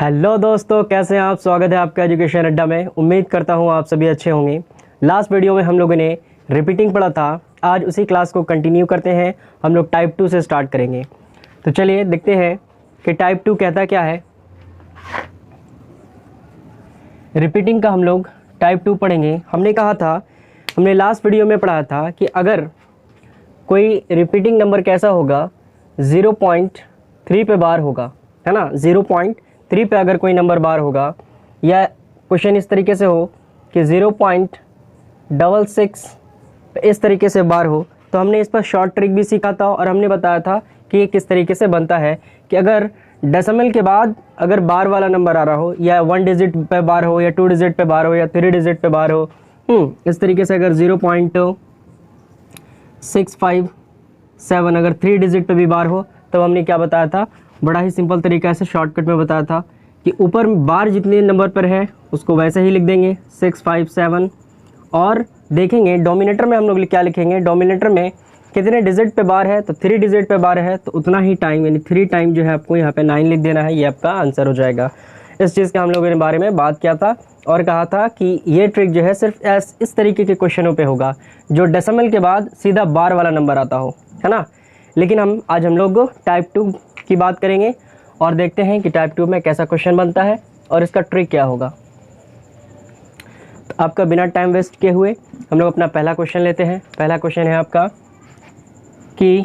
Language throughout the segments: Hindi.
हेलो दोस्तों, कैसे हैं आप। स्वागत है आपका एजुकेशन अड्डा में। उम्मीद करता हूं आप सभी अच्छे होंगे। लास्ट वीडियो में हम लोगों ने रिपीटिंग पढ़ा था। आज उसी क्लास को कंटिन्यू करते हैं। हम लोग टाइप 2 से स्टार्ट करेंगे। तो चलिए देखते हैं कि टाइप 2 कहता क्या है। रिपीटिंग का हम लोग टाइप 2 पढ़ेंगे। हमने लास्ट वीडियो में पढ़ा था कि अगर कोई रिपीटिंग नंबर कैसा होगा, 0.3 पे बार होगा, है ना। 0.3 पे अगर कोई नंबर बार होगा, या क्वेश्चन इस तरीके से हो कि 0.66 इस तरीके से बार हो, तो हमने इस पर शॉर्ट ट्रिक भी सीखा था और हमने बताया था कि ये किस तरीके से बनता है कि अगर डेसिमल के बाद अगर बार वाला नंबर आ रहा हो, या 1 डिजिट पे बार हो, या 2 डिजिट पे बार हो, या 3 डिजिट पे बार हो, इस तरीके से अगर 0.657 अगर 3 डिजिट पे भी बार हो, तो हमने क्या बताया था, बड़ा ही सिंपल तरीका से शॉर्टकट में बताया था कि ऊपर बार जितने नंबर पर है उसको वैसे ही लिख देंगे 657, और देखेंगे डोमिनेटर में हम लोग क्या लिखेंगे। डोमिनेटर में कितने डिजिट पे बार है, तो 3 डिजिट पे बार है, तो उतना ही टाइम यानी 3 टाइम जो है आपको यहाँ पे 9 लिख देना है। ये आपका आंसर हो जाएगा। इस चीज़ का हम लोगों ने बारे में बात किया था और कहा था कि ये ट्रिक जो है सिर्फ इस तरीके के क्वेश्चनों पे होगा जो डेसिमल के बाद सीधा बार वाला नंबर आता हो, है ना। लेकिन आज हम लोग टाइप 2 की बात करेंगे और देखते हैं कि टाइप 2 में कैसा क्वेश्चन बनता है और इसका ट्रिक क्या होगा। तो आपका बिना टाइम वेस्ट किए हुए हम लोग अपना पहला क्वेश्चन लेते हैं। पहला क्वेश्चन है आपका कि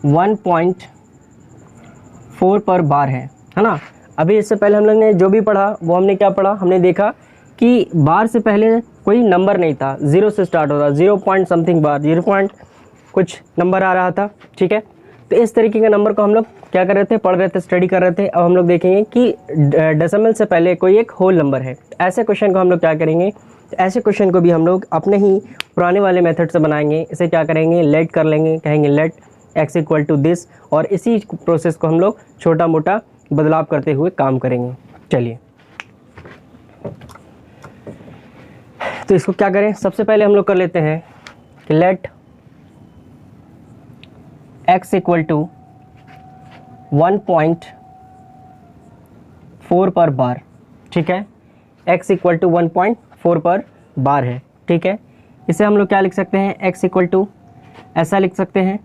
1.4 पर बार है ना। अभी इससे पहले हम लोग ने जो भी पढ़ा वो हमने क्या पढ़ा, हमने देखा कि बार से पहले कोई नंबर नहीं था, 0 से स्टार्ट होता, 0 पॉइंट समथिंग बार, 0 पॉइंट कुछ नंबर आ रहा था, ठीक है। तो इस तरीके के नंबर को हम लोग क्या कर रहे थे, पढ़ रहे थे, स्टडी कर रहे थे। अब हम लोग देखेंगे कि डेसिमल से पहले कोई एक होल नंबर है। ऐसे क्वेश्चन को हम लोग क्या करेंगे, ऐसे क्वेश्चन को भी हम लोग अपने ही पुराने वाले मेथड से बनाएंगे। इसे क्या करेंगे, लेट कर लेंगे, कहेंगे let x equal to this, और इसी प्रोसेस को हम लोग छोटा मोटा बदलाव करते हुए काम करेंगे। चलिए तो इसको क्या करें, सबसे पहले हम लोग कर लेते हैं कि लेट x इक्वल टू 1.4 पर बार, ठीक है। x इक्वल टू 1.4 पर बार है, ठीक है। इसे हम लोग क्या लिख सकते हैं, x इक्वल टू ऐसा लिख सकते हैं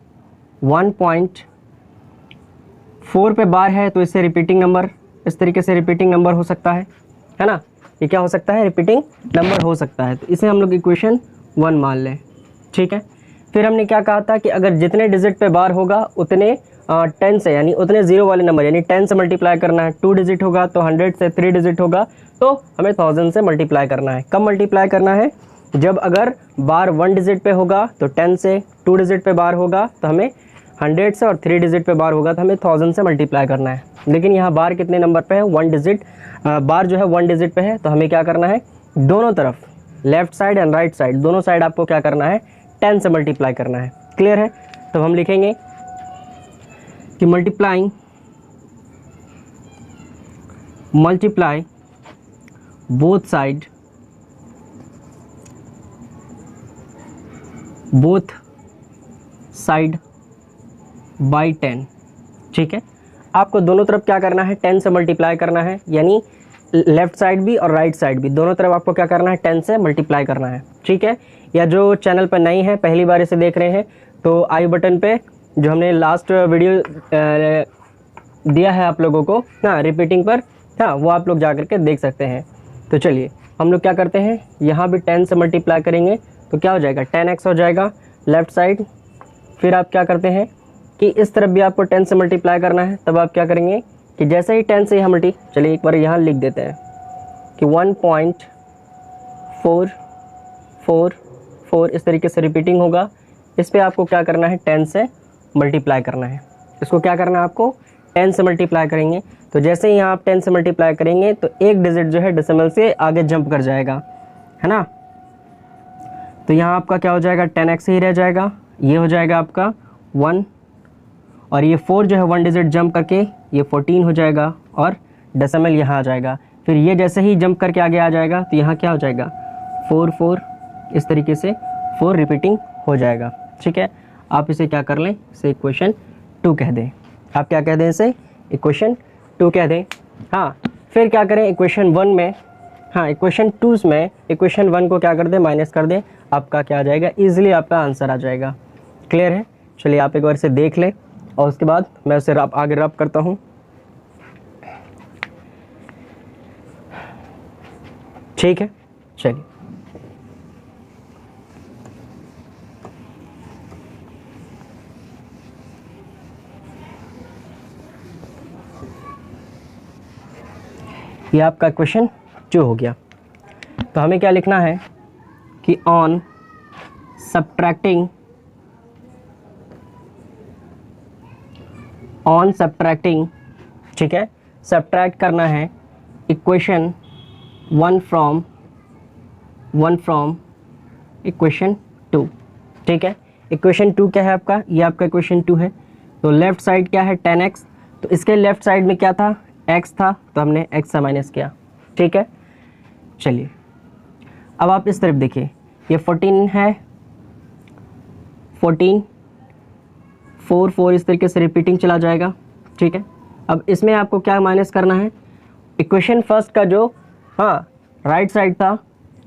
1.4 पे बार है, तो इससे रिपीटिंग नंबर, इस तरीके से रिपीटिंग नंबर हो सकता है ना। ये क्या हो सकता है, रिपीटिंग नंबर हो सकता है। तो इसे हम लोग इक्वेशन 1 मान लें, ठीक है। फिर हमने क्या कहा था कि अगर जितने डिजिट पे बार होगा उतने 10 से, यानी उतने 0 वाले नंबर, यानी 10 से मल्टीप्लाई करना है। 2 डिजिट होगा तो 100 से, 3 डिजिट होगा तो हमें 1000 से मल्टीप्लाई करना है। कब मल्टीप्लाई करना है, जब अगर बार 1 डिजिट पे होगा तो 10 से, 2 डिजिट पे बार होगा तो हमें 100 से, और 3 डिजिट पे बार होगा तो हमें 1000 से मल्टीप्लाई करना है। लेकिन यहाँ बार कितने नंबर पे है, 1 डिजिट, बार जो है 1 डिजिट पे है, तो हमें क्या करना है, दोनों तरफ left side and right side दोनों साइड आपको क्या करना है, 10 से मल्टीप्लाई करना है। क्लियर है। तो हम लिखेंगे कि मल्टीप्लाई बोथ साइड बाई 10, ठीक है। आपको दोनों तरफ क्या करना है, 10 से मल्टीप्लाई करना है, यानी लेफ्ट साइड भी और राइट साइड भी दोनों तरफ आपको क्या करना है, 10 से मल्टीप्लाई करना है, ठीक है। या जो चैनल पर नई है, पहली बार इसे देख रहे हैं, तो आई बटन पे जो हमने लास्ट वीडियो दिया है आप लोगों को ना रिपीटिंग पर, हाँ, वो आप लोग जा करके देख सकते हैं। तो चलिए हम लोग क्या करते हैं, यहाँ भी 10 से मल्टीप्लाई करेंगे तो क्या हो जाएगा, 10x हो जाएगा लेफ़्ट साइड। फिर आप क्या करते हैं कि इस तरफ भी आपको 10 से मल्टीप्लाई करना है। तब आप क्या चलिए एक बार यहाँ लिख देते हैं कि 1.444 इस तरीके से रिपीटिंग होगा। इस पे आपको क्या करना है, 10 से मल्टीप्लाई करना है। इसको क्या करना है, आपको 10 से मल्टीप्लाई करेंगे। तो जैसे ही यहाँ आप 10 से मल्टीप्लाई करेंगे तो एक डिजिट जो है डेसिमल से आगे जंप कर जाएगा, है ना। तो यहाँ आपका क्या हो जाएगा, 10x ही रह जाएगा। ये हो जाएगा आपका 1, और ये 4 जो है 1 डिजिट जंप करके ये 14 हो जाएगा, और डेसिमल यहाँ आ जाएगा। फिर ये जैसे ही जंप करके आगे आ जाएगा तो यहाँ क्या हो जाएगा, 4 इस तरीके से 4 रिपीटिंग हो जाएगा, ठीक है। आप इसे क्या कर लें, इसे इक्वेशन 2 कह दें। आप क्या कह दें, इसे इक्वेशन 2 कह दें। हाँ, फिर क्या करें इक्वेशन 1 में, हाँ इक्वेशन 2 में इक्वेशन 1 को क्या कर दें, माइनस कर दें, आपका क्या आ जाएगा, ईजिली आपका आंसर आ जाएगा। क्लियर है? चलिए आप एक बार इसे देख लें और उसके बाद मैं उसे आगे रब करता हूँ। ठीक है, चलिए ये आपका क्वेश्चन 2 हो गया। तो हमें क्या लिखना है कि ऑन सब्ट्रैक्टिंग ठीक है, सब्ट्रैक्ट करना है इक्वेशन 1 फ्रॉम इक्वेशन 2। ठीक है, इक्वेशन 2 क्या है आपका, ये आपका इक्वेशन 2 है। तो लेफ्ट साइड क्या है 10x, तो इसके लेफ्ट साइड में क्या था, x था, तो हमने x से माइनस किया। ठीक है, चलिए अब आप इस तरफ देखिए, ये 14 है, 14 4 4 इस तरीके से रिपीटिंग चला जाएगा। ठीक है, अब इसमें आपको क्या माइनस करना है, इक्वेशन फर्स्ट का जो हाँ राइट साइड था,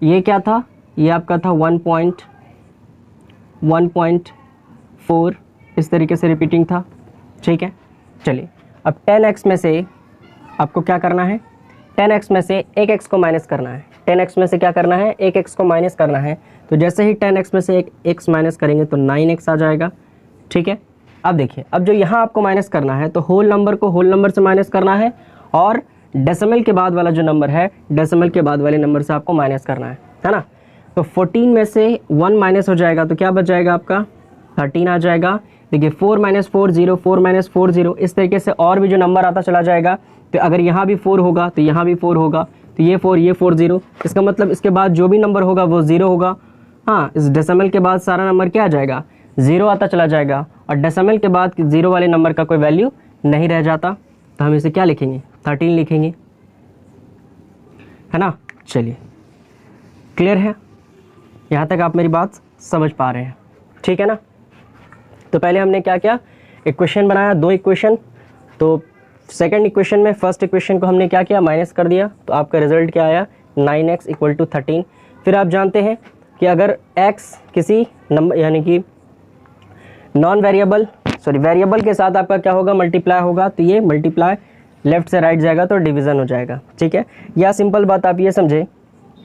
ये क्या था, ये आपका था 1.4 इस तरीके से रिपीटिंग था। ठीक है, चलिए अब 10x में से आपको क्या करना है, 10x में से एक x को माइनस करना है। 10x में से क्या करना है, एक x को माइनस करना है। तो जैसे ही 10x में से एक x माइनस करेंगे तो 9x आ जाएगा। ठीक है, अब देखिए, अब जो यहाँ आपको माइनस करना है तो होल नंबर को होल नंबर से माइनस करना है और डेसिमल के बाद वाला जो नंबर है डेसिमल के बाद वाले नंबर से आपको माइनस करना है ना। तो 14 में से 1 माइनस हो जाएगा तो क्या बच जाएगा आपका 13 आ जाएगा। देखिए 4 - 4 0, 4 - 4 0, इस तरीके से और भी जो नंबर आता चला जाएगा। तो अगर यहाँ भी 4 होगा तो यहाँ भी 4 होगा, तो ये 4 0, इसका मतलब इसके बाद जो भी नंबर होगा वो 0 होगा। हाँ, इस डेसिमल के बाद सारा नंबर क्या आ जाएगा, 0 आता चला जाएगा और डेसिमल के बाद 0 वाले नंबर का कोई वैल्यू नहीं रह जाता। तो हम इसे क्या लिखेंगे, 13 लिखेंगे, है ना। चलिए क्लियर है, यहाँ तक आप मेरी बात समझ पा रहे हैं, ठीक है ना। तो पहले हमने क्या किया, इक्वेशन बनाया, 2 इक्वेशन। तो सेकंड इक्वेशन में फर्स्ट इक्वेशन को हमने क्या किया, माइनस कर दिया, तो आपका रिजल्ट क्या आया, 9x = 13। फिर आप जानते हैं कि अगर x किसी नंबर यानी कि वेरिएबल के साथ आपका क्या होगा, मल्टीप्लाई होगा, तो ये मल्टीप्लाई लेफ्ट से राइट जाएगा तो डिवीज़न हो जाएगा। ठीक है, या सिंपल बात आप ये समझे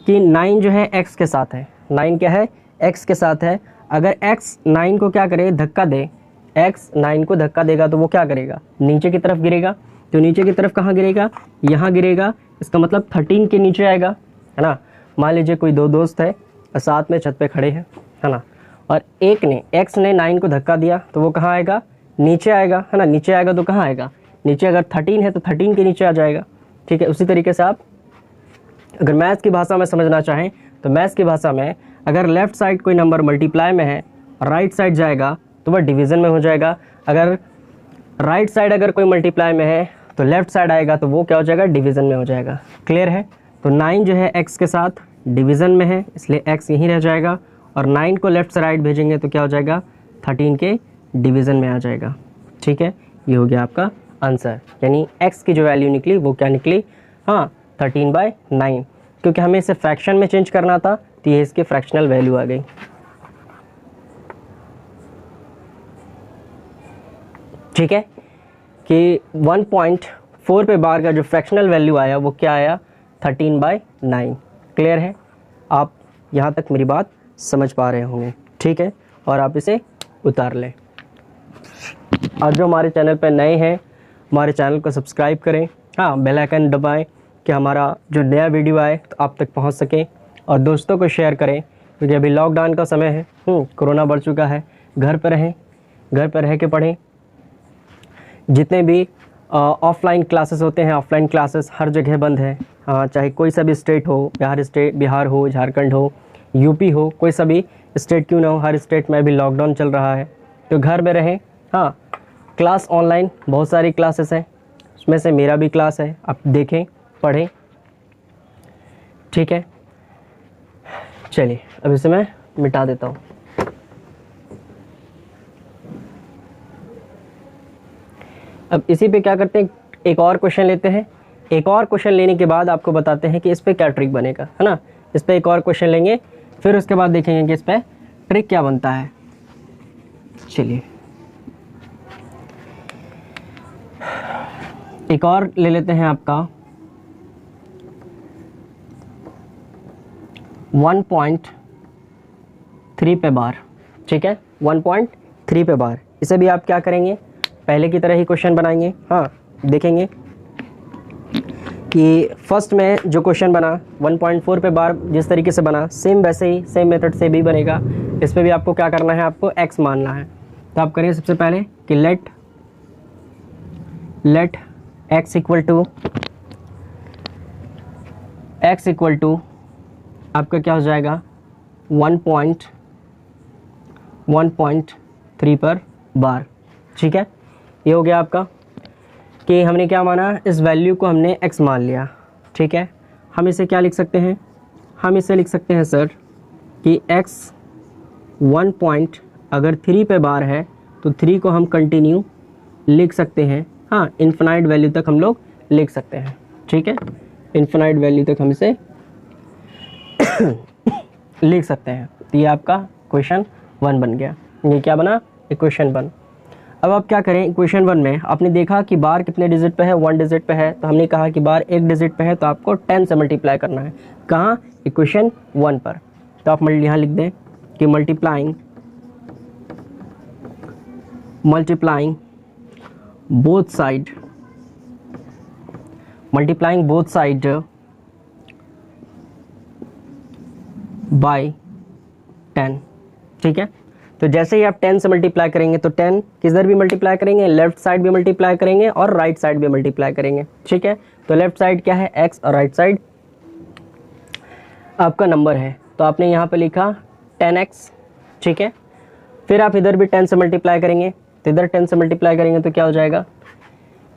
कि 9 जो है x के साथ है, 9 क्या है, x के साथ है। अगर x 9 को क्या करे, धक्का दे, x 9 को धक्का देगा तो वो क्या करेगा, नीचे की तरफ गिरेगा। तो नीचे की तरफ कहाँ गिरेगा, यहाँ गिरेगा। इसका मतलब 13 के नीचे आएगा, है ना। मान लीजिए कोई 2 दोस्त है और साथ में छत पे खड़े हैं, है ना, और एक ने x ने 9 को धक्का दिया तो वो कहाँ आएगा, नीचे आएगा, है ना। नीचे आएगा तो कहाँ आएगा, नीचे। अगर 13 है तो 13 के नीचे आ जाएगा। ठीक है, उसी तरीके से आप अगर मैथ्स की भाषा में समझना चाहें तो मैथ्स की भाषा में अगर लेफ्ट साइड कोई नंबर मल्टीप्लाई में है और राइट साइड जाएगा तो वह डिवीज़न में हो जाएगा। अगर राइट साइड अगर कोई मल्टीप्लाई में है तो लेफ्ट साइड आएगा तो वो क्या हो जाएगा, डिवीज़न में हो जाएगा। क्लियर है। तो 9 जो है x के साथ डिवीज़न में है, इसलिए x यहीं रह जाएगा, और 9 को लेफ्ट से राइट भेजेंगे तो क्या हो जाएगा, 13 के डिवीज़न में आ जाएगा। ठीक है, ये हो गया आपका आंसर, यानी x की जो वैल्यू निकली वो क्या निकली, हाँ 13/9, क्योंकि हमें इसे फ्रैक्शन में चेंज करना था तो ये इसकी फ्रैक्शनल वैल्यू आ गई। ठीक है, कि 1.4 पे बार का जो फ्रैक्शनल वैल्यू आया वो क्या आया, 13/9। क्लियर है, आप यहाँ तक मेरी बात समझ पा रहे होंगे। ठीक है, और आप इसे उतार लें। और जो हमारे चैनल पर नए हैं, हमारे चैनल को सब्सक्राइब करें, हाँ बेल आइकन दबाएं कि हमारा जो नया वीडियो आए तो आप तक पहुंच सके, और दोस्तों को शेयर करें, क्योंकि अभी लॉकडाउन का समय है, कोरोना बढ़ चुका है। घर पर रहें, घर पर रह के पढ़ें। जितने भी ऑफलाइन क्लासेस होते हैं, ऑफलाइन क्लासेस हर जगह बंद है, चाहे कोई सा भी स्टेट हो, बिहार हो, झारखंड हो, यूपी हो, कोई सा भी स्टेट क्यों ना हो, हर स्टेट में अभी लॉकडाउन चल रहा है। तो घर में रहें। हाँ, क्लास ऑनलाइन बहुत सारी क्लासेस हैं, उसमें से मेरा भी क्लास है, आप देखें, पढ़ें। ठीक है, चलिए अब इसे मैं मिटा देता हूँ। अब इसी पे क्या करते हैं, एक और क्वेश्चन लेते हैं। एक और क्वेश्चन लेने के बाद आपको बताते हैं कि इस पर क्या ट्रिक बनेगा, है ना। इस पर एक और क्वेश्चन लेंगे, फिर उसके बाद देखेंगे कि इस पर ट्रिक क्या बनता है। चलिए एक और ले लेते हैं आपका 1.3 पे बार, ठीक है, 1.3 पे बार। इसे भी आप क्या करेंगे, पहले की तरह ही क्वेश्चन बनाएंगे। हाँ, देखेंगे कि फर्स्ट में जो क्वेश्चन बना 1.4 पे बार जिस तरीके से बना, सेम वैसे ही सेम मेथड से भी बनेगा। इस पर भी आपको क्या करना है, आपको x मानना है। तो आप करिए सबसे पहले कि लेट x इक्वल टू आपका क्या हो जाएगा 1.3 पर बार, ठीक है। ये हो गया आपका कि हमने क्या माना, इस वैल्यू को हमने x मान लिया, ठीक है। हम इसे क्या लिख सकते हैं, हम इसे लिख सकते हैं सर कि x 1.3 पे बार है तो 3 को हम कंटिन्यू लिख सकते हैं। हाँ, इन्फिनाइट वैल्यू तक हम लोग लिख सकते हैं, ठीक है। इन्फिनाइट वैल्यू तक हम इसे लिख सकते हैं। तो ये आपका क्वेश्चन 1 बन गया। ये क्या बना, इक्वेशन 1। अब आप क्या करें, इक्वेशन 1 में आपने देखा कि बार कितने डिजिट पे है, 1 डिजिट पे है। तो हमने कहा कि बार 1 डिजिट पे है तो आपको 10 से मल्टीप्लाई करना है। कहाँ, इक्वेशन 1 पर। तो आप यहाँ लिख दें कि मल्टीप्लाइंग बोथ साइड बाय 10, ठीक है। तो जैसे ही आप 10 से मल्टीप्लाई करेंगे तो 10 किधर भी मल्टीप्लाई करेंगे, लेफ्ट साइड भी मल्टीप्लाई करेंगे और राइट साइड भी मल्टीप्लाई करेंगे, ठीक है। तो लेफ्ट साइड क्या है, x, और राइट साइड आपका नंबर है। तो आपने यहाँ पे लिखा 10x, ठीक है। फिर आप इधर भी 10 से मल्टीप्लाई करेंगे, तो इधर 10 से मल्टीप्लाई करेंगे तो क्या हो जाएगा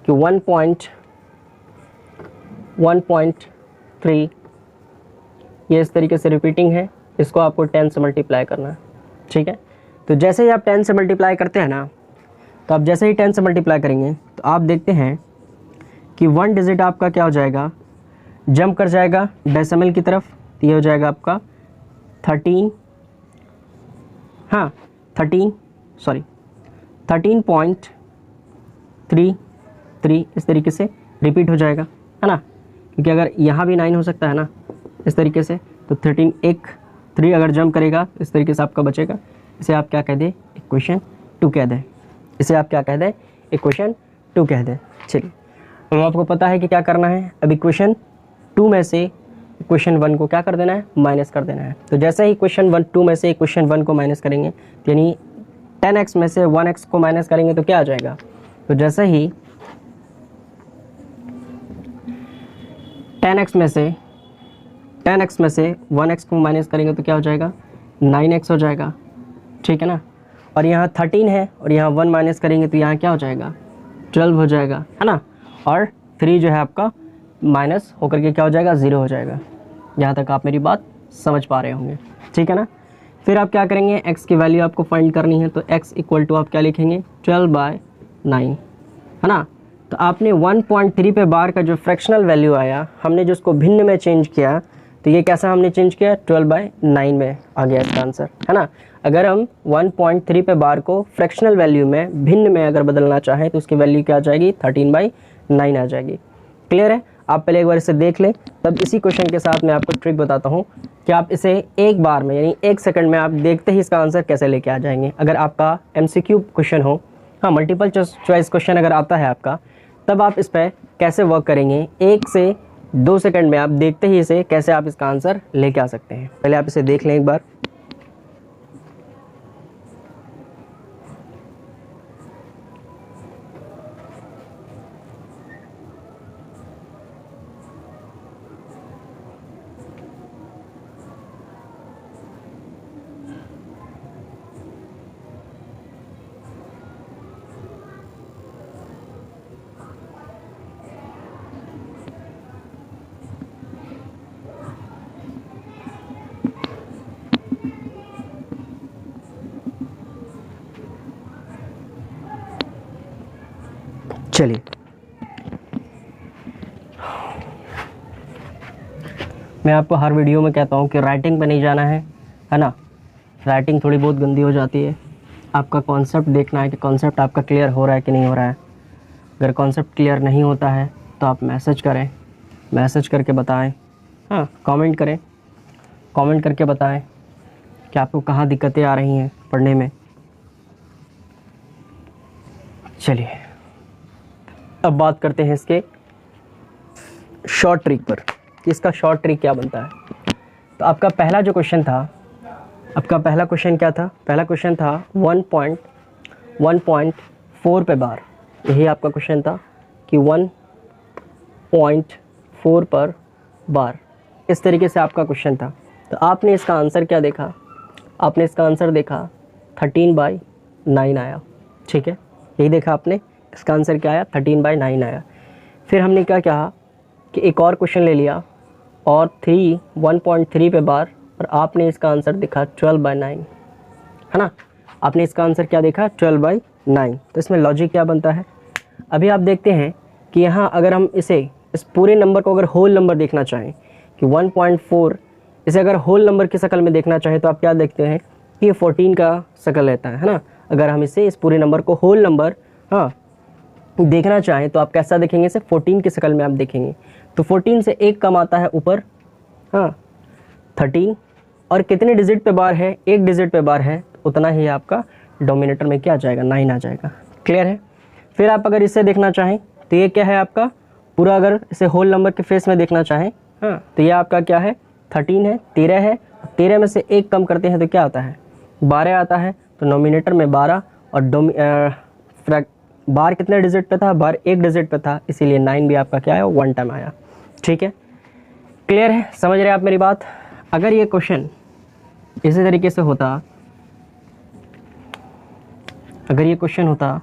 कि 1.3, ये इस तरीके से रिपीटिंग है, इसको आपको 10 से मल्टीप्लाई करना है, ठीक है। तो जैसे ही आप 10 से मल्टीप्लाई करते हैं ना, तो आप जैसे ही 10 से मल्टीप्लाई करेंगे तो आप देखते हैं कि 1 डिजिट आपका क्या हो जाएगा, जंप कर जाएगा डेसिमल की तरफ। तो ये हो जाएगा आपका 13.33 इस तरीके से रिपीट हो जाएगा, है ना। क्योंकि अगर यहाँ भी 9 हो सकता है ना इस तरीके से, तो 3 अगर जंप करेगा इस तरीके से आपका बचेगा। इसे आप क्या कह दें, इक्वेशन 2 कह दें। इसे आप क्या कह दें, इक्वेशन 2 कह दें। चलिए, अब आपको पता है कि क्या करना है। अब इक्वेशन 2 में से इक्वेशन 1 को क्या कर देना है, माइनस कर देना है। तो जैसे ही इक्वेशन 2 में से इक्वेशन 1 को माइनस करेंगे, यानी 10x में से 1x को माइनस करेंगे तो क्या आ जाएगा। तो जैसे ही 10x में से 1x को माइनस करेंगे तो क्या हो जाएगा, 9x हो जाएगा, ठीक है ना। और यहाँ 13 है और यहाँ 1 माइनस करेंगे तो यहाँ क्या हो जाएगा, 12 हो जाएगा, है ना। और 3 जो है आपका माइनस होकर के क्या हो जाएगा, 0 हो जाएगा। यहाँ तक आप मेरी बात समझ पा रहे होंगे, ठीक है ना। फिर आप क्या करेंगे, x की वैल्यू आपको फाइंड करनी है। तो x इक्वल टू आप क्या लिखेंगे, 12/9, है ना। तो आपने 1.3 पे बार का जो फ्रैक्शनल वैल्यू आया, हमने जो उसको भिन्न में चेंज किया, तो ये कैसा हमने चेंज किया, 12/9 में आ गया इसका आंसर, है ना। अगर हम 1.3 पे बार को फ्रैक्शनल वैल्यू में भिन्न में अगर बदलना चाहें तो उसकी वैल्यू क्या आ जाएगी, 13/9 आ जाएगी। क्लियर है। आप पहले एक बार इसे देख लें, तब इसी क्वेश्चन के साथ मैं आपको ट्रिक बताता हूँ कि आप इसे एक बार में यानी 1 सेकंड में आप देखते ही इसका आंसर कैसे लेके आ जाएंगे। अगर आपका MCQ क्वेश्चन हो, हाँ मल्टीपल चॉइस क्वेश्चन अगर आता है आपका, तब आप इस पर कैसे वर्क करेंगे, 1 से 2 सेकंड में आप देखते ही इसे कैसे आप इसका आंसर लेके आ सकते हैं। पहले आप इसे देख लें एक बार। चलिए मैं आपको हर वीडियो में कहता हूँ कि राइटिंग पे नहीं जाना है ना। राइटिंग थोड़ी बहुत गंदी हो जाती है। आपका कॉन्सेप्ट देखना है कि कॉन्सेप्ट आपका क्लियर हो रहा है कि नहीं हो रहा है। अगर कॉन्सेप्ट क्लियर नहीं होता है तो आप मैसेज करें, मैसेज करके बताएं, हाँ कमेंट करें, कमेंट करके बताएं कि आपको कहाँ दिक्कतें आ रही हैं पढ़ने में। चलिए अब बात करते हैं इसके शॉर्ट ट्रिक पर कि इसका शॉर्ट ट्रिक क्या बनता है। तो आपका पहला जो क्वेश्चन था, आपका पहला क्वेश्चन क्या था? पहला क्वेश्चन था 1.4 पे बार। यही आपका क्वेश्चन था कि 1.4 पर बार, इस तरीके से आपका क्वेश्चन था। तो आपने इसका आंसर क्या देखा? आपने इसका आंसर देखा 13/9 आया। ठीक है, यही देखा आपने। इसका आंसर क्या आया? 13/9 आया। फिर हमने क्या कहा कि एक और क्वेश्चन ले लिया और 1.3 पे बार, और आपने इसका आंसर देखा 12/9, है ना। आपने इसका आंसर क्या देखा? 12/9। तो इसमें लॉजिक क्या बनता है? अभी आप देखते हैं कि यहाँ अगर हम इस पूरे नंबर को अगर होल नंबर देखना चाहें कि 1.4, इसे अगर होल नंबर की शक्ल में देखना चाहें तो आप क्या देखते हैं कि ये 14 का शक्ल रहता है ना। अगर हम इस पूरे नंबर को होल नंबर देखना चाहें तो आप कैसा देखेंगे? इसे 14 की शक्ल में आप देखेंगे। तो 14 से एक कम आता है ऊपर 13, और कितने डिजिट पे बार है? एक डिजिट पे बार है, उतना ही आपका डोमिनेटर में क्या आ जाएगा? 9 आ जाएगा। क्लियर है? फिर आप अगर इसे देखना चाहें तो ये क्या है आपका पूरा, अगर इसे होल नंबर के फेस में देखना चाहें तो ये आपका क्या है? 13 है, 13 है। 13 में से एक कम करते हैं तो क्या आता है? 12 आता है। तो नोमिनेटर में 12, और बार कितने डिजिट पे था? बार एक डिजिट पे था, इसीलिए 9 भी आपका क्या है? 1 टाइम आया। ठीक है, क्लियर है? समझ रहे हैं आप मेरी बात? अगर ये क्वेश्चन इसी तरीके से होता, अगर ये क्वेश्चन होता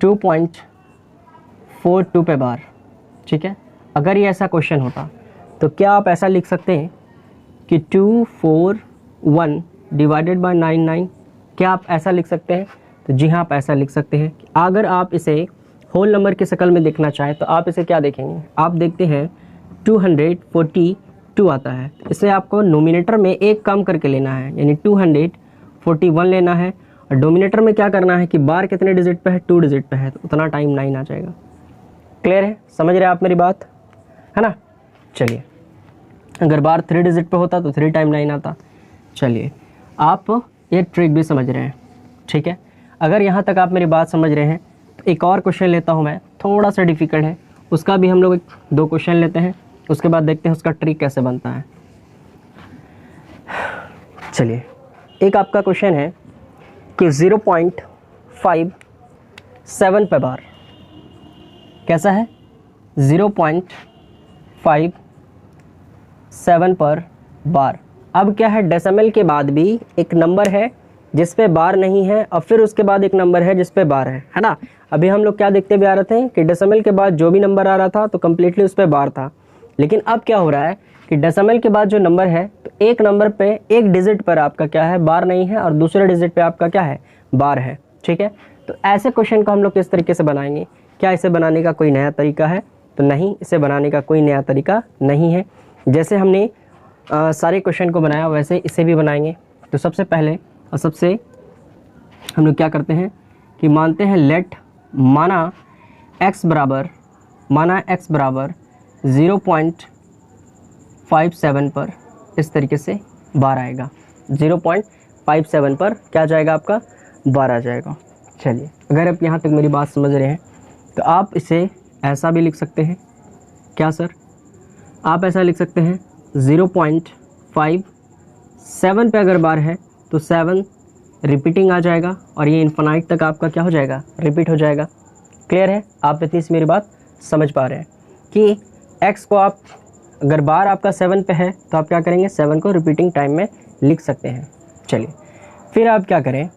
2.42 पे बार, ठीक है, अगर ये ऐसा क्वेश्चन होता तो क्या आप ऐसा लिख सकते हैं कि 241 डिवाइडेड बाय 99? क्या आप ऐसा लिख सकते हैं? तो जी हाँ, आप ऐसा लिख सकते हैं। अगर आप इसे होल नंबर की शक्ल में देखना चाहें तो आप इसे क्या देखेंगे? आप देखते हैं 242 आता है। इसे आपको नोमिनेटर में एक कम करके लेना है, यानी 241 लेना है, और डोमिनेटर में क्या करना है कि बार कितने डिजिट पे है? 2 डिजिट पे है, तो उतना टाइम 9 आ जाएगा। क्लियर है? समझ रहे हैं आप मेरी बात, है ना। चलिए, अगर बार 3 डिजिट पे होता तो 3 टाइम 9 आता। चलिए, आप ये ट्रिक भी समझ रहे हैं, ठीक है। अगर यहाँ तक आप मेरी बात समझ रहे हैं तो एक और क्वेश्चन लेता हूँ मैं, थोड़ा सा डिफ़िकल्ट है, उसका भी हम लोग 2 क्वेश्चन लेते हैं, उसके बाद देखते हैं उसका ट्रिक कैसे बनता है। चलिए, एक आपका क्वेश्चन है कि 0.57 पे बार, कैसा है? 0.57 पर बार। अब क्या है, डेसिमल के बाद भी एक नंबर है जिस पे बार नहीं है, और फिर उसके बाद एक नंबर है जिस पे बार है ना। अभी हम लोग क्या देखते भी आ रहे थे कि डेसिमल के बाद जो भी नंबर आ रहा था तो कम्प्लीटली उस पे बार था। लेकिन अब क्या हो रहा है कि डेसिमल के बाद जो नंबर है तो एक नंबर पे एक डिजिट पर आपका क्या है? बार नहीं है, और दूसरे डिजिट पे आपका क्या है? बार है। ठीक है, तो ऐसे क्वेश्चन को हम लोग किस तरीके से बनाएंगे? क्या इसे बनाने का कोई नया तरीका है? तो नहीं, इसे बनाने का कोई नया तरीका नहीं है। जैसे हमने सारे क्वेश्चन को बनाया वैसे इसे भी बनाएंगे। तो सबसे पहले और सबसे हम लोग क्या करते हैं कि मानते हैं लेट, माना x बराबर 0.57 पर इस तरीके से बार आएगा। 0.57 पर क्या जाएगा आपका? बार आ जाएगा। चलिए, अगर आप यहाँ तक मेरी बात समझ रहे हैं तो आप इसे ऐसा भी लिख सकते हैं। क्या सर? आप ऐसा लिख सकते हैं 0.57 पे अगर बार है तो 7 रिपीटिंग आ जाएगा, और ये इन्फिनाइट तक आपका क्या हो जाएगा? रिपीट हो जाएगा। क्लियर है? आप इतनी सी मेरी बात समझ पा रहे हैं कि x को आप अगर बार आपका 7 पे है तो आप क्या करेंगे? 7 को रिपीटिंग टाइम में लिख सकते हैं। चलिए, फिर आप क्या करें,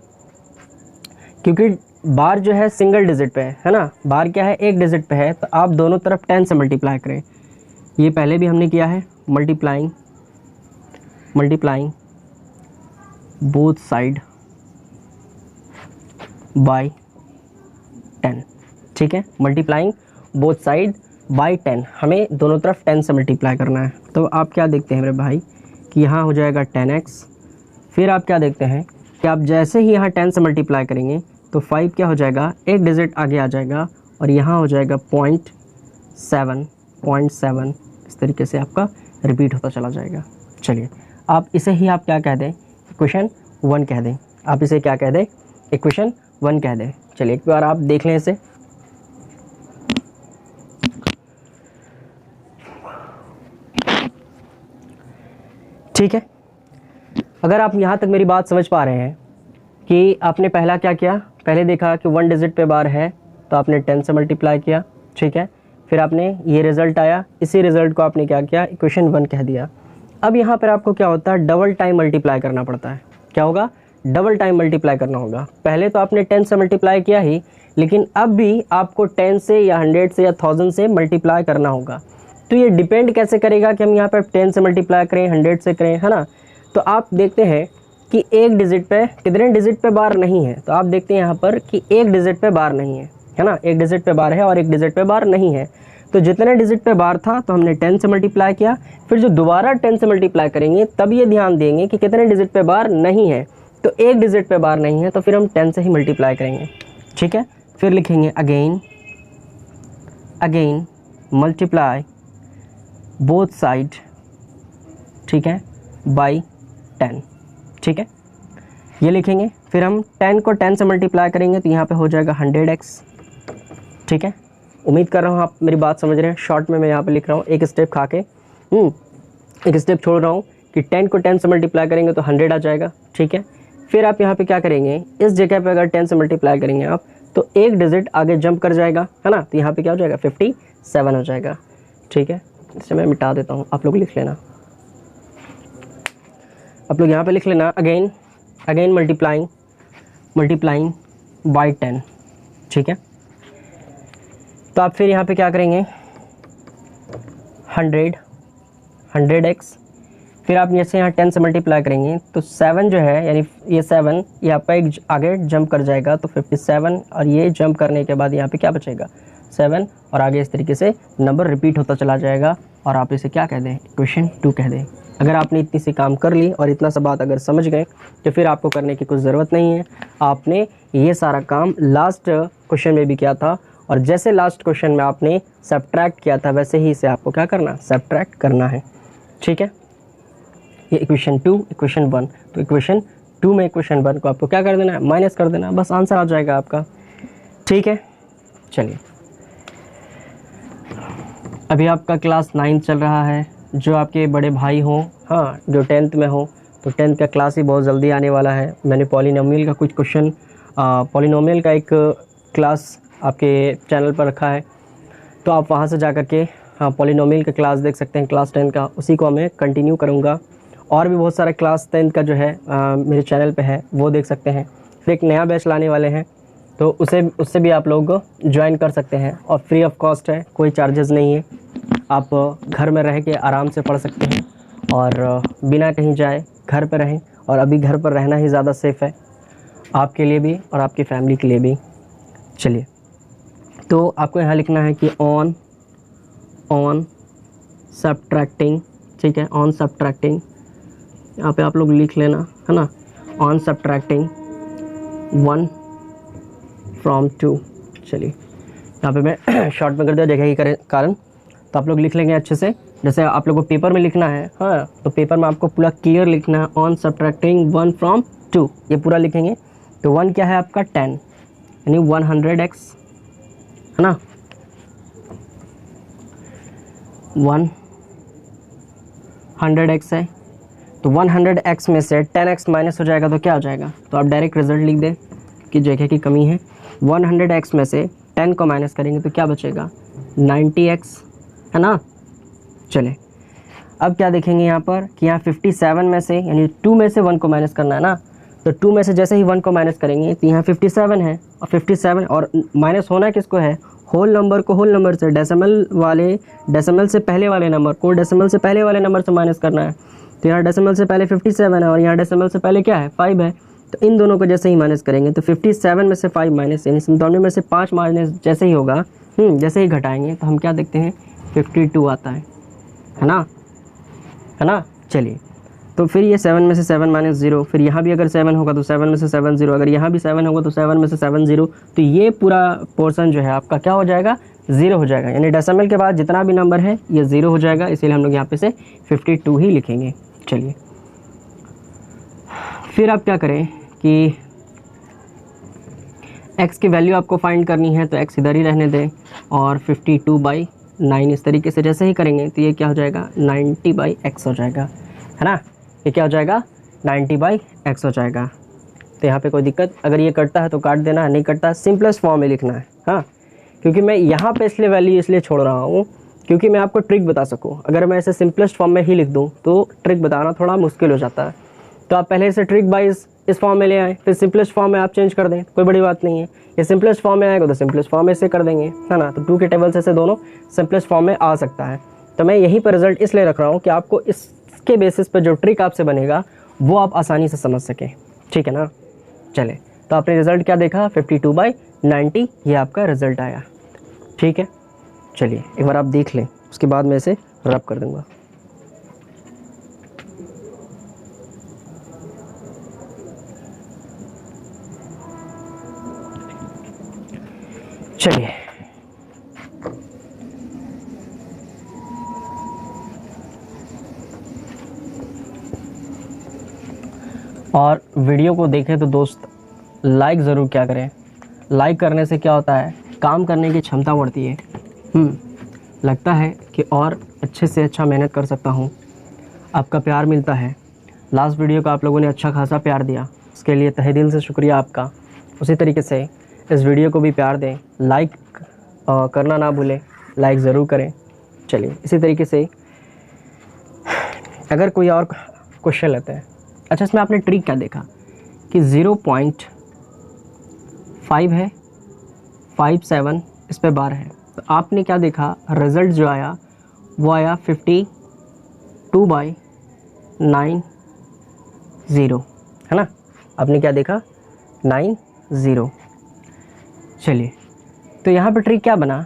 क्योंकि बार जो है सिंगल डिजिट पे है ना, बार क्या है? एक डिजिट पे है, तो आप दोनों तरफ 10 से मल्टीप्लाई करें। ये पहले भी हमने किया है, मल्टीप्लाइंग बोथ साइड बाय 10। ठीक है, मल्टीप्लाइंग बोथ साइड बाई 10, हमें दोनों तरफ 10 से मल्टीप्लाई करना है। तो आप क्या देखते हैं मेरे भाई कि यहाँ हो जाएगा 10x, फिर आप क्या देखते हैं कि आप जैसे ही यहाँ 10 से मल्टीप्लाई करेंगे तो 5 क्या हो जाएगा, एक डिजिट आगे आ जाएगा और यहाँ हो जाएगा 0.7, इस तरीके से आपका रिपीट होता चला जाएगा। चलिए आप इसे ही आप क्या कह दें, इक्वेशन 1 कह दें। आप इसे क्या कह दें, इक्वेशन 1 कह दें। चलिए एक बार आप देख लें इसे। ठीक है, अगर आप यहाँ तक मेरी बात समझ पा रहे हैं कि आपने पहला क्या किया, पहले देखा कि 1 डिजिट पे बार है तो आपने 10 से मल्टीप्लाई किया, ठीक है, फिर आपने ये रिज़ल्ट आया, इसी रिज़ल्ट को आपने क्या किया, इक्वेशन 1 कह दिया। अब यहाँ पर आपको क्या होता है, डबल टाइम मल्टीप्लाई करना पड़ता है। क्या होगा, डबल टाइम मल्टीप्लाई करना होगा। पहले तो आपने 10 से मल्टीप्लाई किया ही, लेकिन अब भी आपको 10 से या 100 से या 1000 से मल्टीप्लाई करना होगा। तो ये डिपेंड कैसे करेगा कि हम यहाँ पर 10 से मल्टीप्लाई करें, 100 से करें, है ना। तो आप देखते हैं कि एक डिजिट पे कितने डिजिट पे बार नहीं है, तो आप देखते हैं यहाँ पर कि एक डिजिट पे बार नहीं है ना, एक डिजिट पे बार है और एक डिजिट पे बार नहीं है। तो जितने डिजिट पे बार था तो हमने 10 से मल्टीप्लाई किया, फिर जो दोबारा 10 से मल्टीप्लाई करेंगे तब ये ध्यान देंगे कि कितने डिजिट पे बार नहीं है। तो एक डिजिट पे बार नहीं है तो फिर हम 10 से ही मल्टीप्लाई करेंगे, ठीक है। फिर लिखेंगे अगेन मल्टीप्लाई बोथ साइड, ठीक है, बाई 10, ठीक है, ये लिखेंगे। फिर हम 10 को 10 से मल्टीप्लाई करेंगे तो यहाँ पे हो जाएगा 100x, ठीक है। उम्मीद कर रहा हूँ आप मेरी बात समझ रहे हैं। शॉर्ट में मैं यहाँ पे लिख रहा हूँ, एक स्टेप खा के एक स्टेप छोड़ रहा हूँ कि 10 को 10 से मल्टीप्लाई करेंगे तो 100 आ जाएगा, ठीक है। फिर आप यहाँ पे क्या करेंगे, इस जगह पे अगर 10 से मल्टीप्लाई करेंगे आप तो एक डिजिट आगे जंप कर जाएगा, है ना। तो यहाँ पे क्या हो जाएगा, 57 हो जाएगा, ठीक है। इसे मैं मिटा देता हूँ, आप लोग लिख लेना, आप लोग यहाँ पे लिख लेना अगेन मल्टीप्लाइंग बाई 10, ठीक है। तो आप फिर यहाँ पे क्या करेंगे, 100x, फिर आप जैसे यहाँ 10 से मल्टीप्लाई करेंगे तो 7 जो है, यानी ये 7 यहाँ पर एक आगे जंप कर जाएगा तो 57, और ये जंप करने के बाद यहाँ पे क्या बचेगा, 7, और आगे इस तरीके से नंबर रिपीट होता चला जाएगा। और आप इसे क्या कह दें, इक्वेशन 2 कह दें। अगर आपने इतनी सी काम कर ली और इतना सा बात अगर समझ गए तो फिर आपको करने की कुछ ज़रूरत नहीं है। आपने ये सारा काम लास्ट क्वेश्चन में भी किया था, और जैसे लास्ट क्वेश्चन में आपने सब्ट्रैक्ट किया था वैसे ही इसे आपको क्या करना, सब्ट्रैक्ट करना है, ठीक है। ये इक्वेशन 2, इक्वेशन 1, तो इक्वेशन 2 में इक्वेशन 1 को आपको क्या कर देना है, माइनस कर देना, बस आंसर आ जाएगा आपका, ठीक है। चलिए अभी आपका क्लास 9 चल रहा है, जो आपके बड़े भाई हों, हाँ, जो 10th में हो, तो 10th का क्लास ही बहुत जल्दी आने वाला है। मैंने पॉलिनोमियल का कुछ क्वेश्चन, पॉलिनोमियल का एक क्लास आपके चैनल पर रखा है, तो आप वहाँ से जा कर के हाँ पॉलिनोमियल का क्लास देख सकते हैं, क्लास 10 का, उसी को मैं कंटिन्यू करूँगा। और भी बहुत सारा क्लास 10 का जो है मेरे चैनल पे है, वो देख सकते हैं। फिर एक नया बैच लाने वाले हैं, तो उससे भी आप लोग ज्वाइन कर सकते हैं, और फ्री ऑफ कॉस्ट है, कोई चार्जेस नहीं है। आप घर में रह के आराम से पढ़ सकते हैं और बिना कहीं जाए घर पर रहें, और अभी घर पर रहना ही ज़्यादा सेफ़ है आपके लिए भी और आपकी फैमिली के लिए भी। चलिए, तो आपको यहाँ लिखना है कि ऑन सब्ट्रैक्टिंग, ठीक है, ऑन सब्ट्रैक्टिंग, यहाँ पे आप लोग लिख लेना, है ना, ऑन सब्ट्रैक्टिंग 1 फ्रॉम 2। चलिए यहाँ पे मैं शॉर्ट में कर दिया जगह के कारण, तो आप लोग लिख लेंगे अच्छे से, जैसे आप लोगों को पेपर में लिखना है, हाँ, तो पेपर में आपको पूरा क्लियर लिखना है, ऑन सब्ट्रैक्टिंग 1 फ्रॉम 2, ये पूरा लिखेंगे। तो 1 क्या है आपका, 10, यानी 100x, है ना, 100x है, तो 100x में से 10x माइनस हो जाएगा तो क्या हो जाएगा, तो आप डायरेक्ट रिजल्ट लिख दें कि जगह की कमी है। 100x में से 10 को माइनस करेंगे तो क्या बचेगा, 90x, है ना। चले अब क्या देखेंगे यहाँ पर कि यहाँ 57 में से, यानी 2 में से 1 को माइनस करना है ना, तो 2 में से जैसे ही 1 को माइनस करेंगे तो यहाँ 57 है, और 57 और माइनस होना किसको है, होल नंबर को होल नंबर से, डेसिमल से पहले वाले नंबर को डेसिमल से पहले वाले नंबर से माइनस करना है। तो यहाँ डेसिमल से पहले 57 है और यहाँ डेसिमल से पहले क्या है, 5 है, तो इन दोनों को जैसे ही माइनस करेंगे तो 57 में से 5 माइनस, यानी 57 में से 5 माइनस जैसे ही होगा, जैसे ही घटाएंगे तो हम क्या देखते हैं 52 आता है ना, है ना। चलिए, तो फिर ये 7 में से 7 माइनस 0, फिर यहाँ भी अगर 7 होगा तो 7 में से 7 0, अगर यहाँ भी 7 होगा तो 7 में से 7 0, तो ये पूरा पोर्शन जो है आपका क्या हो जाएगा, 0 हो जाएगा, यानी डेसिमल के बाद जितना भी नंबर है ये 0 हो जाएगा, इसीलिए हम लोग यहाँ पे से 52 ही लिखेंगे। चलिए, फिर आप क्या करें कि x की वैल्यू आपको फाइंड करनी है, तो x इधर ही रहने दें, और 52/9 इस तरीके से जैसे ही करेंगे तो ये क्या हो जाएगा 90/x हो जाएगा, है ना। ये क्या हो जाएगा 90/x हो जाएगा। तो यहाँ पे कोई दिक्कत, अगर ये कटता है तो काट देना है, नहीं कटता सिंपलेस्ट फॉर्म में लिखना है, हाँ। क्योंकि मैं यहाँ पे इसलिए वैल्यू इसलिए छोड़ रहा हूँ क्योंकि मैं आपको ट्रिक बता सकूँ। अगर मैं ऐसे सिंपलेस्ट फॉर्म में ही लिख दूँ तो ट्रिक बताना थोड़ा मुश्किल हो जाता है, तो आप पहले से ट्रिक वाइज इस फॉर्म में ले आए, फिर सिंपलेस्ट फॉर्म में आप चेंज कर दें, कोई बड़ी बात नहीं है। ये सिंपलेस्ट फॉर्म में आएगा तो सिंपलेस्ट फॉर्म में से कर देंगे, है ना। तो 2 के टेबल से दोनों सिंपलेस्ट फॉर्म में आ सकता है। तो मैं यहीं पर रिजल्ट इसलिए रख रहा हूँ कि आपको इसके बेसिस पर जो ट्रिक आपसे बनेगा वो आप आसानी से समझ सकें, ठीक है ना। चले, तो आपने रिजल्ट क्या देखा 52/90, ये आपका रिजल्ट आया, ठीक है। चलिए एक बार आप देख लें, उसके बाद मैं इसे रब कर दूँगा। चलिए, और वीडियो को देखें तो दोस्त लाइक ज़रूर क्या करें। लाइक करने से क्या होता है, काम करने की क्षमता बढ़ती है, लगता है कि और अच्छे से अच्छा मेहनत कर सकता हूँ। आपका प्यार मिलता है। लास्ट वीडियो का आप लोगों ने अच्छा खासा प्यार दिया, उसके लिए तहे दिल से शुक्रिया आपका। उसी तरीके से इस वीडियो को भी प्यार दें, लाइक करना ना भूलें, लाइक ज़रूर करें। चलिए, इसी तरीके से अगर कोई और क्वेश्चन लेते हैं। अच्छा, इसमें आपने ट्रिक क्या देखा कि 0.5 है, 57 इस पे बार है, तो आपने क्या देखा रिज़ल्ट जो आया वो आया 52/90, है ना। आपने क्या देखा 90। चलिए, तो यहाँ पर ट्रिक क्या बना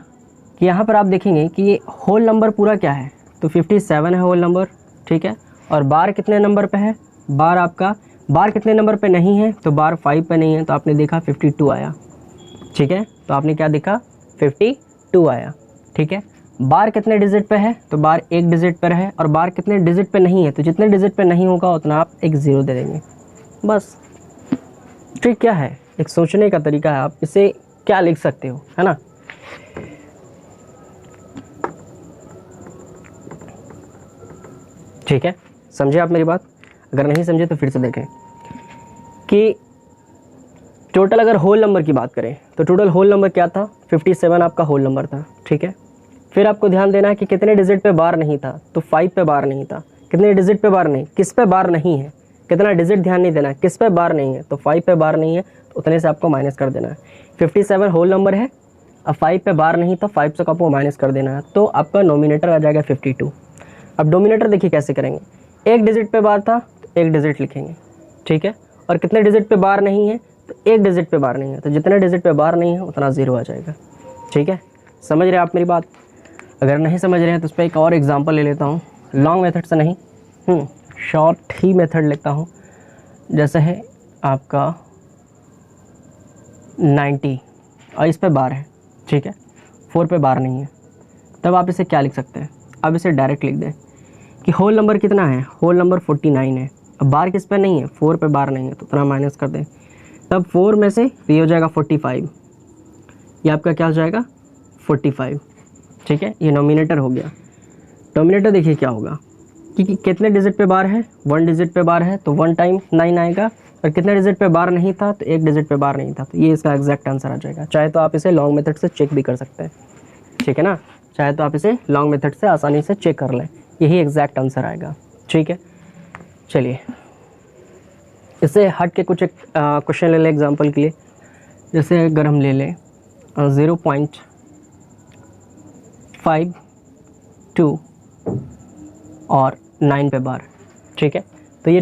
कि यहाँ पर आप देखेंगे कि ये होल नंबर पूरा क्या है, तो 57 है होल नंबर, ठीक है। और बार कितने नंबर पे है, बार आपका बार कितने नंबर पे नहीं है, तो बार 5 पे नहीं है, तो आपने देखा 52 आया, ठीक है। तो आपने क्या देखा 52 आया, ठीक है। बार कितने डिजिट पे है, तो बार 1 डिजिट पर है, और बार कितने डिजिट पे नहीं है, तो जितने डिजिट पे नहीं होगा उतना आप एक 0 दे देंगे, बस। ट्रिक क्या है, एक सोचने का तरीका है, आप इसे क्या लिख सकते हो, है ना। ठीक है, समझे आप मेरी बात। अगर नहीं समझे तो फिर से देखें कि टोटल अगर होल नंबर की बात करें तो टोटल होल नंबर क्या था, 57 आपका होल नंबर था, ठीक है। फिर आपको ध्यान देना है कि कितने डिजिट पे बार नहीं था, तो 5 पे बार नहीं था। कितने डिजिट पे बार नहीं, किस पे बार नहीं है, कितना डिजिट ध्यान नहीं देना है, किस पे बार नहीं है, तो 5 पे बार नहीं है, तो उतने से आपको माइनस कर देना है। 57 होल नंबर है, अब 5 पे बार नहीं, तो 5 से आपको माइनस कर देना है, तो आपका नोमिनेटर आ जाएगा 52। अब डोमिनेटर देखिए कैसे करेंगे, 1 डिजिट पे बार था तो 1 डिजिट लिखेंगे, ठीक है। और कितने डिजिट पे बार नहीं है, तो 1 डिजिट पे बार नहीं है, तो जितने डिजिट पे बार नहीं है उतना 0 आ जाएगा, ठीक है। समझ रहे हैं आप मेरी बात। अगर नहीं समझ रहे हैं तो उस पर एक और एग्जांपल ले लेता हूँ, लॉन्ग मेथड से नहीं, शॉर्ट ही मेथड लेता हूँ। जैसे है आपका 90 और इस पे बार है, ठीक है, 4 पे बार नहीं है, तब आप इसे क्या लिख सकते हैं, आप इसे डायरेक्ट लिख दें कि होल नंबर कितना है, होल नंबर 49 है। अब बार किस पे नहीं है, 4 पे बार नहीं है, तो उतना माइनस कर दें, तब 4 में से ये हो जाएगा 45, ये आपका क्या हो जाएगा 45, ठीक है। ये नोमिनेटर हो गया। डोमिनेटर देखिए क्या होगा कि कितने डिजिट पे बार है, 1 डिजिट पे बार है, तो 1 टाइम 9 आएगा, और कितने डिजिट पे बार नहीं था, तो 1 डिजिट पे बार नहीं था, तो ये इसका एग्जैक्ट आंसर आ जाएगा। चाहे तो आप इसे लॉन्ग मेथड से चेक भी कर सकते हैं, ठीक है ना, चाहे तो आप इसे लॉन्ग मेथड से आसानी से चेक कर लें, यही एग्जैक्ट आंसर आएगा, ठीक है। चलिए, इससे हट के कुछ एक क्वेश्चन ले लें एग्जांपल के लिए। जैसे अगर हम ले लें 0.52 और 9 पे बार, ठीक है। तो ये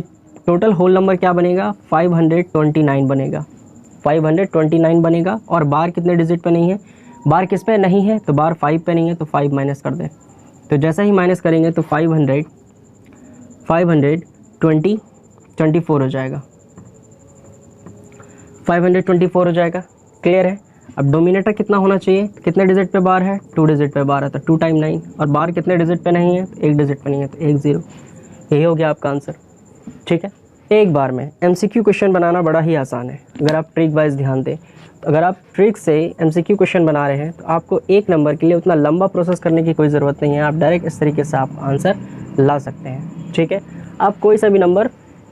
टोटल होल नंबर क्या बनेगा, 529 बनेगा, 529 बनेगा। और बार कितने डिजिट पे नहीं है, बार किस पे नहीं है, तो बार 5 पे नहीं है, तो 5 माइनस कर दें। तो जैसा ही माइनस करेंगे तो 524 हो जाएगा, 524 हो जाएगा। क्लियर है। अब डोमिनेटर कितना होना चाहिए, कितने डिजिट पे बार है, 2 डिजिट पे बार है, तो 2 टाइम 9। और बार कितने डिजिट पे नहीं है, तो 1 डिजिट पे नहीं है, तो 1 0। यही हो गया आपका आंसर। ठीक है। एक बार में MCQ क्वेश्चन बनाना बड़ा ही आसान है अगर आप ट्रिक वाइज ध्यान दें। तो अगर आप ट्रिक से MCQ क्वेश्चन बना रहे हैं तो आपको एक नंबर के लिए उतना लंबा प्रोसेस करने की कोई ज़रूरत नहीं है, आप डायरेक्ट इस तरीके से आप आंसर ला सकते हैं। ठीक है। आप कोई सा भी नंबर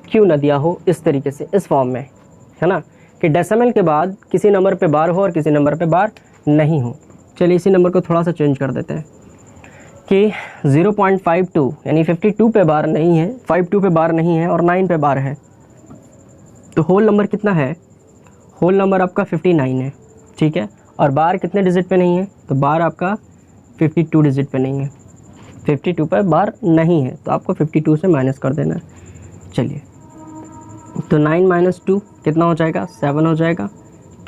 क्यों ना दिया हो इस तरीके से, इस फॉर्म में, है ना, कि डेसिमल के बाद किसी नंबर पे बार हो और किसी नंबर पे बार नहीं हो। चलिए इसी नंबर को थोड़ा सा चेंज कर देते हैं कि 0.52 यानी 52 पे बार नहीं है, 52 पे बार नहीं है और 9 पे बार है, तो होल नंबर कितना है, होल नंबर आपका 59 है। ठीक है। और बार कितने डिजिट पे नहीं है, तो बार आपका 52 डिजिट पे नहीं है, 52 पे बार नहीं है, तो आपको 52 से माइनस कर देना है। चलिए, तो 9 - 2 कितना हो जाएगा, 7 हो जाएगा।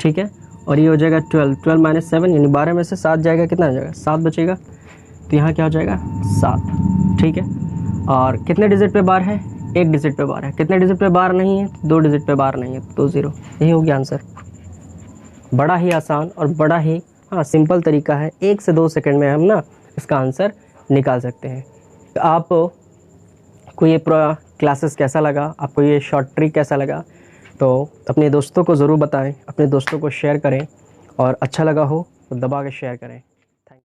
ठीक है। और ये हो जाएगा 12, 12 - 7 यानी 12 में से 7 जाएगा, कितना हो जाएगा, 7 बचेगा, तो यहाँ क्या हो जाएगा, 7। ठीक है। और कितने डिजिट पे बार है, 1 डिजिट पे बार है, कितने डिजिट पे बार नहीं है, 2 डिजिट पे बार नहीं है, तो 0। यही हो गया आंसर। बड़ा ही आसान और बड़ा ही सिंपल तरीका है, 1 से 2 सेकंड में हम ना इसका आंसर निकाल सकते हैं। तो आपको ये पूरा क्लासेस कैसा लगा, आपको ये शॉर्ट ट्रिक कैसा लगा, तो अपने दोस्तों को ज़रूर बताएं, अपने दोस्तों को शेयर करें, और अच्छा लगा हो तो दबा के शेयर करें।